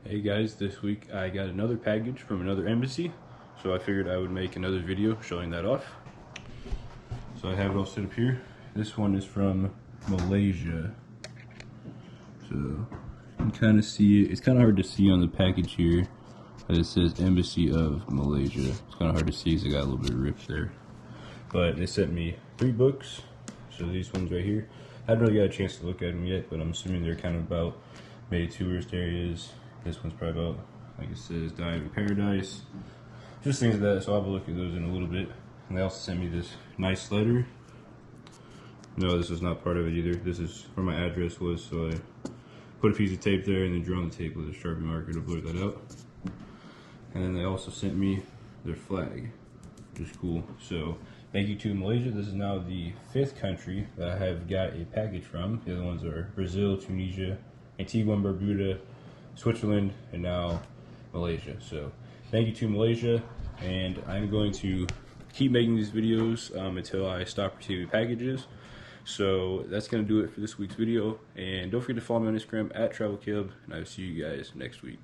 Hey guys, this week I got another package from another embassy, so I figured I would make another video showing that off. So I have it all set up here. This one is from Malaysia. So you can kind of see it. It's kind of hard to see on the package here, but it says Embassy of Malaysia. It's kind of hard to see because it got a little bit of ripped there. But they sent me 3 books. So these ones right here. I haven't really got a chance to look at them yet, but I'm assuming they're kind of about maybe tourist areas. This one's probably about, like it says, Dive in Paradise. Just things like that, so I'll have a look at those in a little bit. And they also sent me this nice letter. No, this was not part of it either. This is where my address was, so I put a piece of tape there and then drew on the tape with a Sharpie marker to blur that out. And then they also sent me their flag, which is cool. So thank you to Malaysia. This is now the 5th country that I have got a package from. The other ones are Brazil, Tunisia, Antigua and Barbuda, Switzerland, and now Malaysia. So thank you to Malaysia, and I'm going to keep making these videos until I stop receiving packages. So that's going to do it for this week's video, and don't forget to follow me on Instagram @TravelCaleb, and I will see you guys next week.